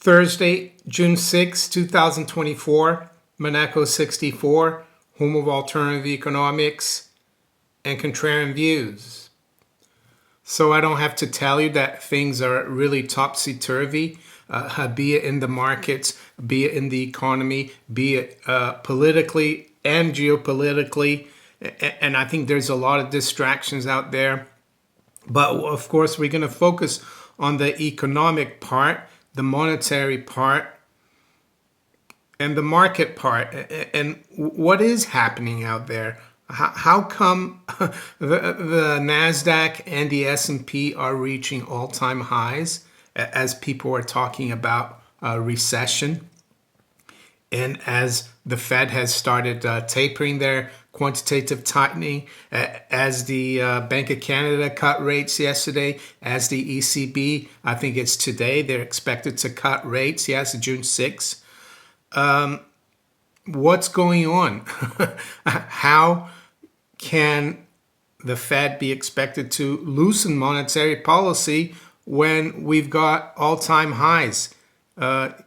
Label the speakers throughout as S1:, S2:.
S1: Thursday, June 6, 2024, Monaco 64, home of alternative economics and contrarian views. So I don't have to tell you that things are really topsy-turvy, be it in the markets, be it in the economy, be it politically and geopolitically. And I think there's a lot of distractions out there. But of course, we're going to focus on the economic part, the monetary part, and the market part, and what is happening out there. How come the NASDAQ and the S&P are reaching all-time highs as people are talking about recession, and as the Fed has started tapering their quantitative tightening, as the Bank of Canada cut rates yesterday, as the ECB, I think it's today, they're expected to cut rates, yes, June 6th. What's going on? How can the Fed be expected to loosen monetary policy when we've got all-time highs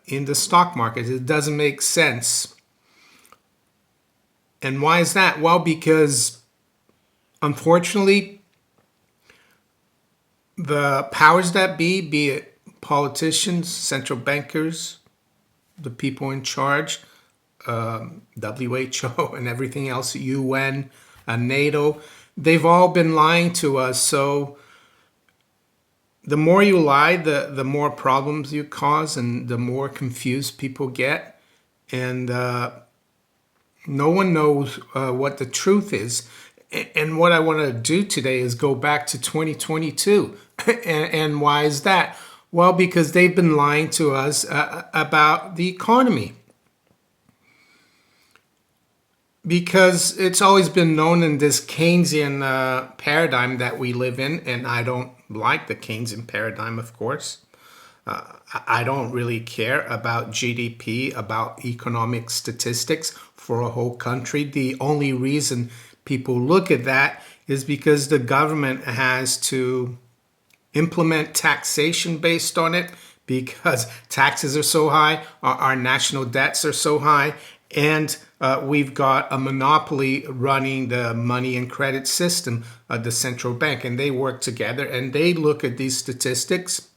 S1: in the stock market? It doesn't make sense. And why is that? Well, because unfortunately, the powers that be it politicians, central bankers, the people in charge, WHO and everything else, UN, NATO, they've all been lying to us. So the more you lie, the more problems you cause and the more confused people get. And no one knows what the truth is. And what I want to do today is go back to 2022. And why is that? Well, because they've been lying to us about the economy. Because it's always been known in this Keynesian paradigm that we live in, and I don't like the Keynesian paradigm, of course. I don't really care about GDP, about economic statistics for a whole country. The only reason people look at that is because the government has to implement taxation based on it, because taxes are so high, our national debts are so high, and we've got a monopoly running the money and credit system, the central bank, and they work together and they look at these statistics.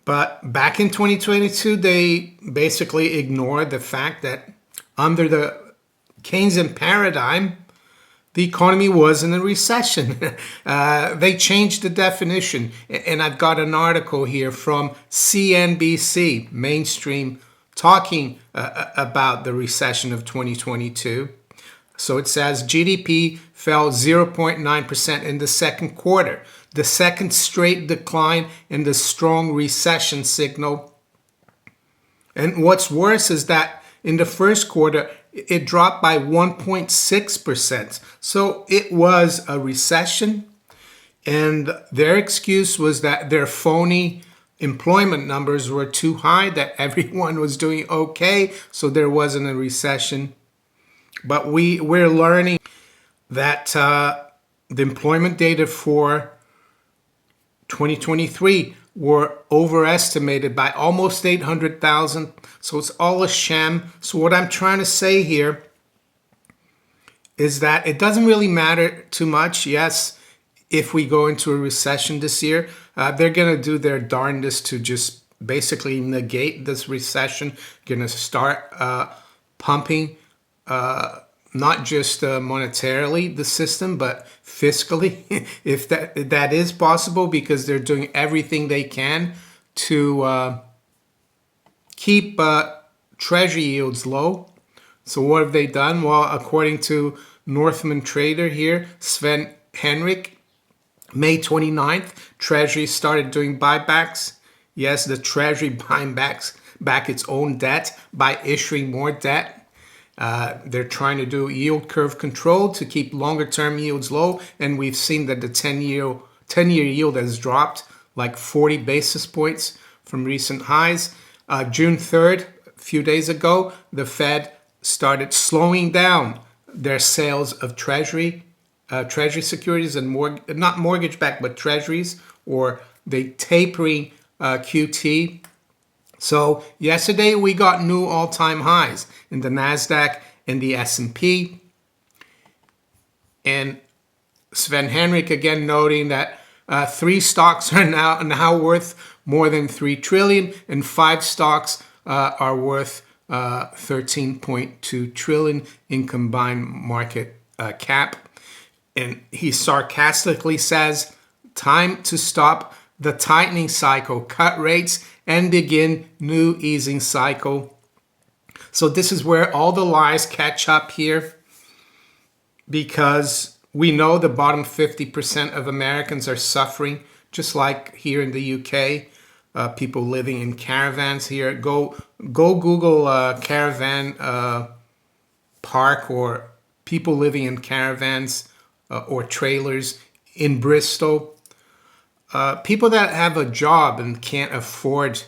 S1: But back in 2022, they basically ignored the fact that under the Keynesian paradigm, the economy was in a recession. They changed the definition. And I've got an article here from CNBC, mainstream, talking about the recession of 2022. So it says GDP fell 0.9% in the second quarter, the second straight decline in the strong recession signal. And what's worse is that in the first quarter, it dropped by 1.6%. So it was a recession. And their excuse was that their phony employment numbers were too high, that everyone was doing okay, so there wasn't a recession. But we're learning that the employment data for 2023 were overestimated by almost 800,000. So it's all a sham. So what I'm trying to say here is that it doesn't really matter too much. Yes, if we go into a recession this year, they're going to do their darndest to just basically negate this recession. Going to start pumping not just monetarily the system, but fiscally, if that is possible, because they're doing everything they can to keep treasury yields low. So what have they done? Well, according to Northman Trader here, Sven Henrik, May 29th, Treasury started doing buybacks. Yes, the Treasury buying back its own debt by issuing more debt. They're trying to do yield curve control to keep longer term yields low. And we've seen that the 10-year yield has dropped like 40 basis points from recent highs. June 3rd, a few days ago, the Fed started slowing down their sales of treasury securities and not mortgage backed, but treasuries, or they tapering QT So yesterday we got new all-time highs in the NASDAQ and the S&P. And Sven Henrik again noting that 3 stocks are now worth more than 3 trillion and 5 stocks are worth 13.2 trillion in combined market cap. And he sarcastically says, time to stop the tightening cycle, cut rates, and begin new easing cycle. So this is where all the lies catch up here, because we know the bottom 50% of Americans are suffering, just like here in the UK. People living in caravans here. Go Google caravan park or people living in caravans or trailers in Bristol. People that have a job and can't afford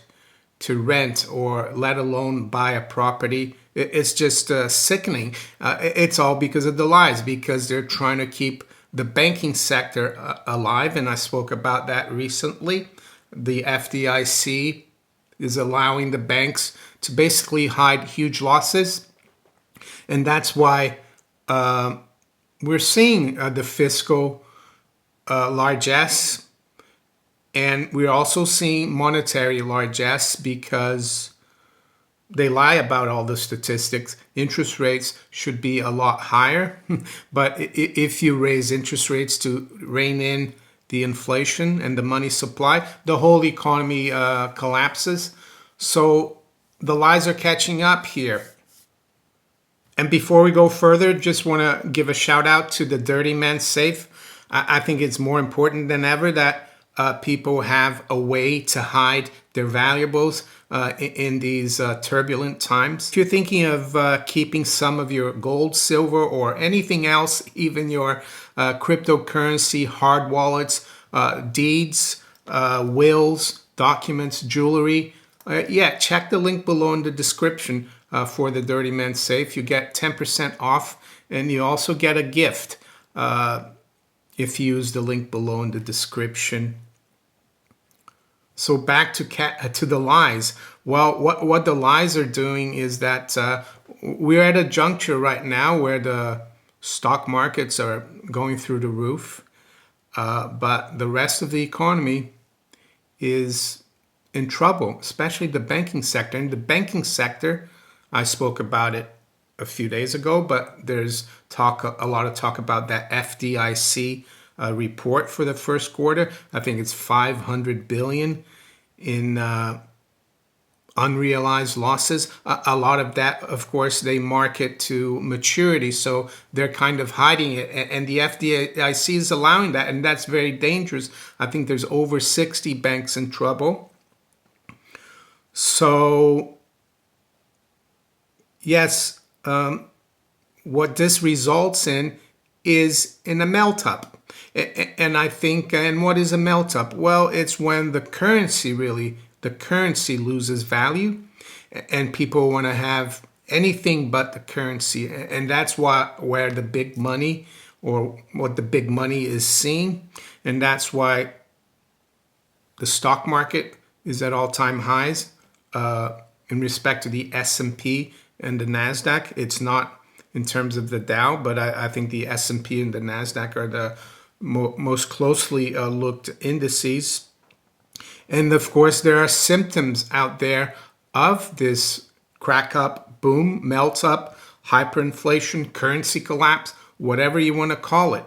S1: to rent or let alone buy a property, it's just sickening. It's all because of the lies, because they're trying to keep the banking sector alive, and I spoke about that recently. The FDIC is allowing the banks to basically hide huge losses, and that's why we're seeing the fiscal largesse. And we're also seeing monetary largesse because they lie about all the statistics. Interest rates should be a lot higher. But if you raise interest rates to rein in the inflation and the money supply, the whole economy collapses. So the lies are catching up here. And before we go further, just want to give a shout out to the Dirty Man Safe. I think it's more important than ever that people have a way to hide their valuables in these turbulent times. If you're thinking of keeping some of your gold, silver, or anything else, even your cryptocurrency, hard wallets, deeds, wills, documents, jewelry, check the link below in the description for the Dirty Man Safe. You get 10% off, and you also get a gift if you use the link below in the description. So back to the lies. Well, what the lies are doing is that we're at a juncture right now where the stock markets are going through the roof, but the rest of the economy is in trouble, especially the banking sector. And the banking sector, I spoke about it a few days ago, but there's a lot of talk about that FDIC report for the first quarter. I think it's 500 billion in unrealized losses. A lot of that, of course, they mark it to maturity, so they're kind of hiding it, and the FDIC is allowing that, and that's very dangerous. I think there's over 60 banks in trouble. So yes, what this results in is in a melt-up. And I think, and what is a melt-up? Well, it's when the currency loses value, and people want to have anything but the currency. And that's where the big money, or what the big money is seeing. And that's why the stock market is at all-time highs in respect to the S&P and the NASDAQ. It's not in terms of the Dow, but I think the S&P and the NASDAQ are the most closely looked indices. And of course, there are symptoms out there of this crack up, boom, melt up, hyperinflation, currency collapse, whatever you want to call it.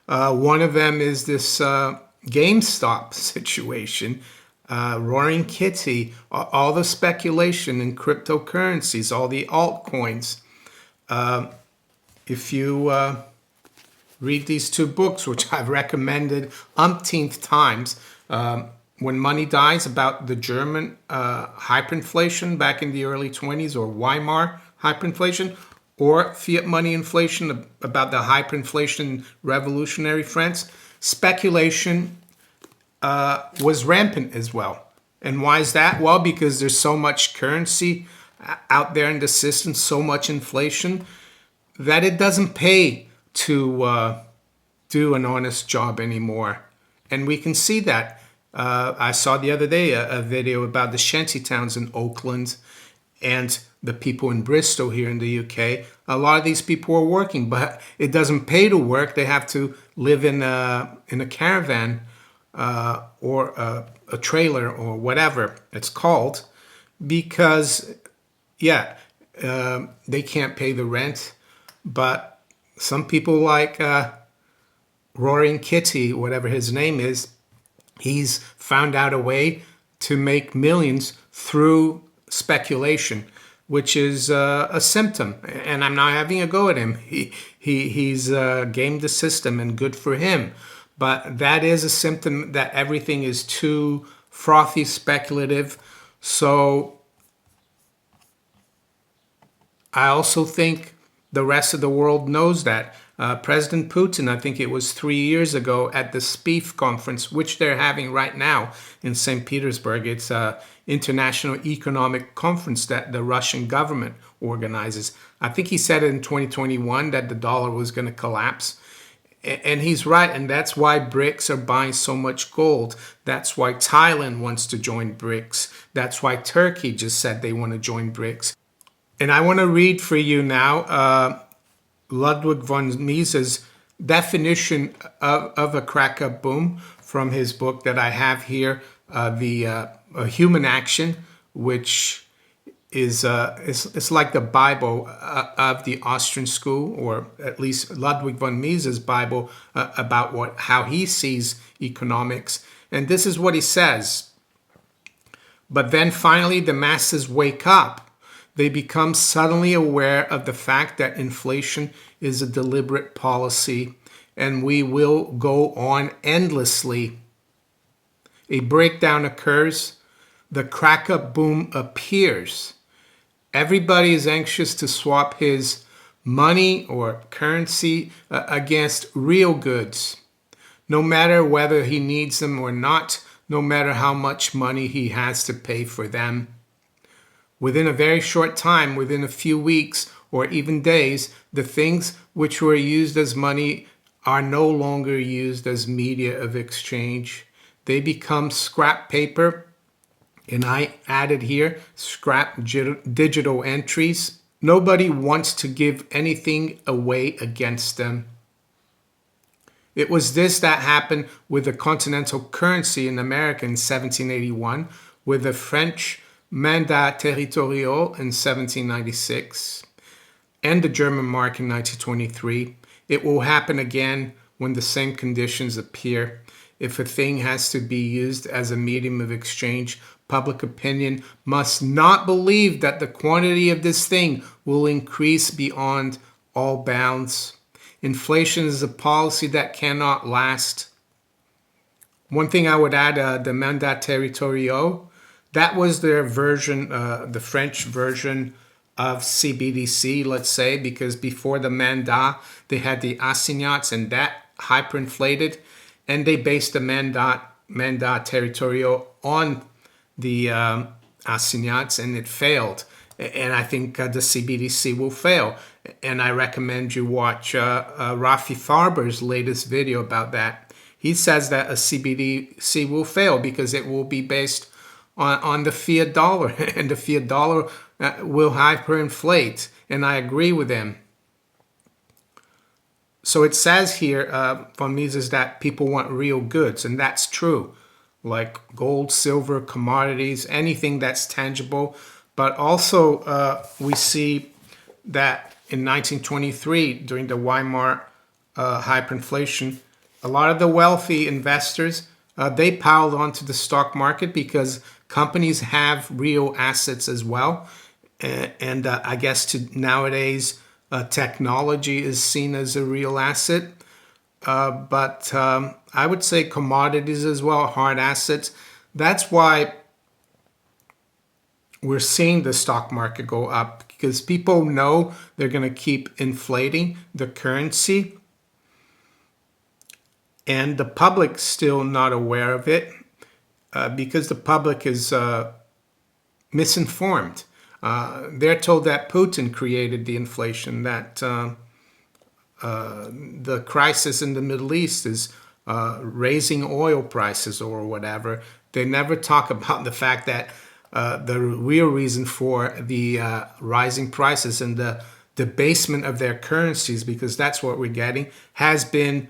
S1: One of them is this GameStop situation, Roaring Kitty, all the speculation in cryptocurrencies, all the altcoins. If you read these 2 books, which I've recommended umpteenth times, When Money Dies, about the German hyperinflation back in the early 20s, or Weimar hyperinflation, or Fiat money inflation, about the hyperinflation in revolutionary France. Speculation was rampant as well. And why is that? Well, because there's so much currency out there in the system, so much inflation, that it doesn't pay to do an honest job anymore. And we can see that. I saw the other day a video about the shanty towns in Oakland and the people in Bristol here in the UK. A lot of these people are working, but it doesn't pay to work. They have to live in a caravan or a trailer or whatever it's called, because they can't pay the rent. But some people like Roaring Kitty, whatever his name is, he's found out a way to make millions through speculation, which is a symptom. And I'm not having a go at him. He's gamed the system, and good for him. But that is a symptom that everything is too frothy, speculative. So I also think the rest of the world knows that. President Putin, I think it was 3 years ago at the SPIEF conference, which they're having right now in St. Petersburg. It's an international economic conference that the Russian government organizes. I think he said in 2021 that the dollar was going to collapse. And he's right, and that's why BRICS are buying so much gold. That's why Thailand wants to join BRICS. That's why Turkey just said they want to join BRICS. And I want to read for you now Ludwig von Mises' definition of a crack-up boom from his book that I have here, the Human Action, which is it's like the Bible of the Austrian school, or at least Ludwig von Mises' Bible about how he sees economics. And this is what he says: "But then finally the masses wake up. They become suddenly aware of the fact that inflation is a deliberate policy, and we will go on endlessly. A breakdown occurs. The crack-up boom appears. Everybody is anxious to swap his money or currency against real goods, no matter whether he needs them or not, no matter how much money he has to pay for them. Within a very short time, within a few weeks or even days, the things which were used as money are no longer used as media of exchange. They become scrap paper," and I added here, scrap digital entries. "Nobody wants to give anything away against them." It was this that happened with the continental currency in America in 1781, with the French mandat territorial in 1796, and the German mark in 1923. It will happen again when the same conditions appear. If a thing has to be used as a medium of exchange, public opinion must not believe that the quantity of this thing will increase beyond all bounds. Inflation is a policy that cannot last. One thing I would add, the mandat territorial, that was their version, the French version of CBDC, let's say, because before the mandat, they had the assignats, and that hyperinflated, and they based the mandat territorial on the assignats, and it failed. And I think the CBDC will fail. And I recommend you watch Rafi Farber's latest video about that. He says that a CBDC will fail because it will be based on the fiat dollar, and the fiat dollar will hyperinflate, and I agree with him. So it says here, von Mises, that people want real goods, and that's true, like gold, silver, commodities, anything that's tangible. But also we see that in 1923, during the Weimar hyperinflation, a lot of the wealthy investors, they piled onto the stock market because companies have real assets as well. And I guess nowadays, technology is seen as a real asset. But I would say commodities as well, hard assets. That's why we're seeing the stock market go up, because people know they're going to keep inflating the currency. And the public's still not aware of it because the public is misinformed. They're told that Putin created the inflation, that the crisis in the Middle East is raising oil prices or whatever. They never talk about the fact that the real reason for the rising prices and the debasement of their currencies, because that's what we're getting, has been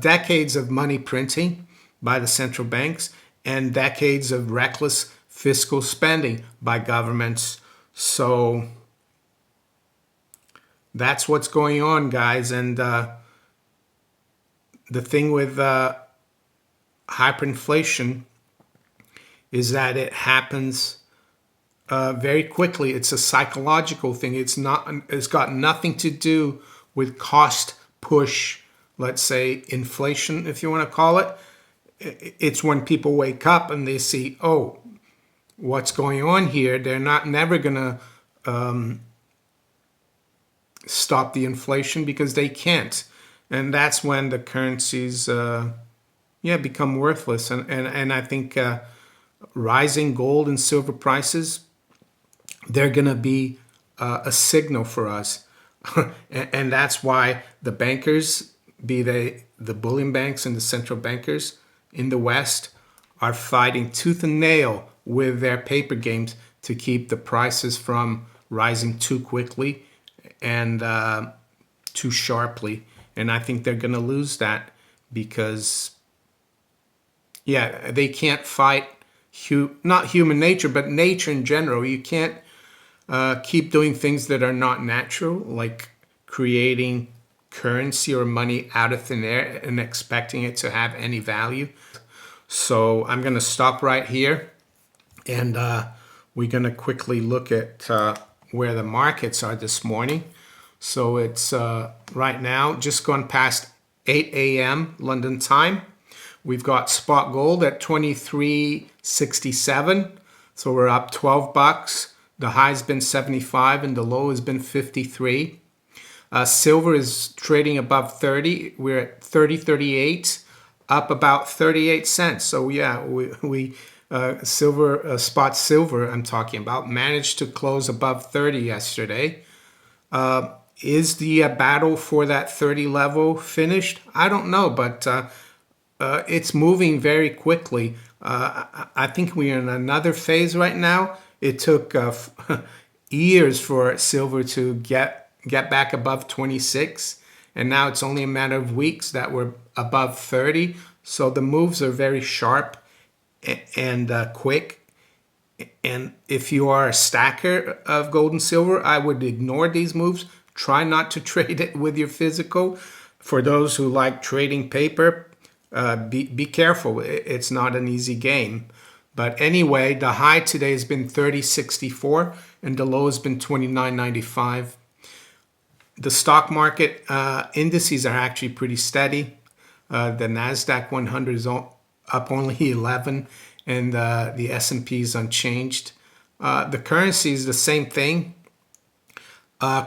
S1: decades of money printing by the central banks and decades of reckless fiscal spending by governments. So that's what's going on, guys. And the thing with hyperinflation is that it happens very quickly. It's a psychological thing. It's not. It's got nothing to do with cost push. Let's say inflation, if you want to call it. It's when people wake up and they see, oh, what's going on here? They're never gonna stop the inflation because they can't, and that's when the currencies, become worthless. And I think rising gold and silver prices, they're gonna be a signal for us, and that's why the bankers, be they the bullion banks and the central bankers in the West, are fighting tooth and nail with their paper games to keep the prices from rising too quickly and too sharply. And I think they're going to lose that because, they can't fight not human nature, but nature in general. You can't keep doing things that are not natural, like creating currency or money out of thin air and expecting it to have any value. So I'm going to stop right here, and we're going to quickly look at where the markets are this morning. So it's right now just gone past 8 a.m. London time. We've got spot gold at 23.67, so we're up $12. The high's been 75 and the low has been 53. Silver is trading above 30. We're at 30.38, up about 38 cents. So we silver, spot silver I'm talking about, managed to close above 30 yesterday. Is the battle for that 30 level finished? I don't know, but it's moving very quickly. I think we're in another phase right now. It took years for silver to get back above 26, and now it's only a matter of weeks that we're above 30. So the moves are very sharp and quick. And if you are a stacker of gold and silver, I would ignore these moves. Try not to trade it with your physical. For those who like trading paper, be careful. It's not an easy game. But anyway, the high today has been 30.64 and the low has been 29.95. The stock market indices are actually pretty steady. The NASDAQ 100 is up only 11, and the S&P is unchanged. The currency is the same thing.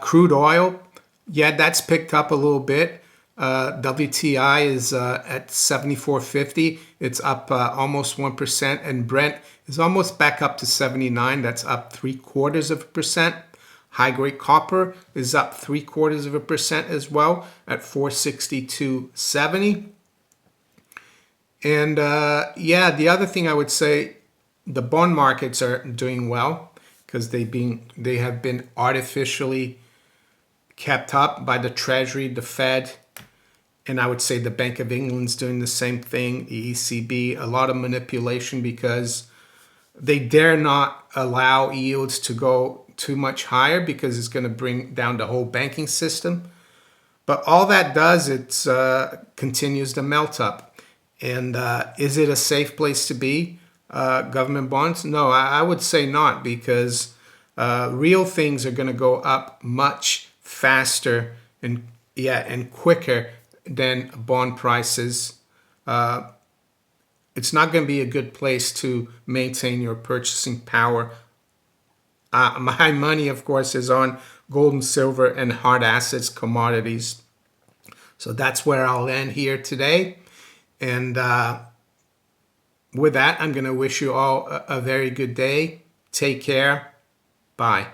S1: Crude oil, that's picked up a little bit. WTI is at 74.50. It's up almost 1%, and Brent is almost back up to 79. That's up 0.75%. High-grade copper is up 0.75% as well at 462.70. And the other thing I would say, the bond markets are doing well because they have been artificially kept up by the Treasury, the Fed, and I would say the Bank of England's doing the same thing, the ECB, a lot of manipulation because they dare not allow yields to go too much higher because it's going to bring down the whole banking system. But all that does, it continues to melt up. And is it a safe place to be? Government bonds? No, I would say not, because real things are going to go up much faster and quicker than bond prices. It's not going to be a good place to maintain your purchasing power. My money, of course, is on gold and silver and hard assets, commodities. So that's where I'll end here today. And with that, I'm going to wish you all a very good day. Take care. Bye.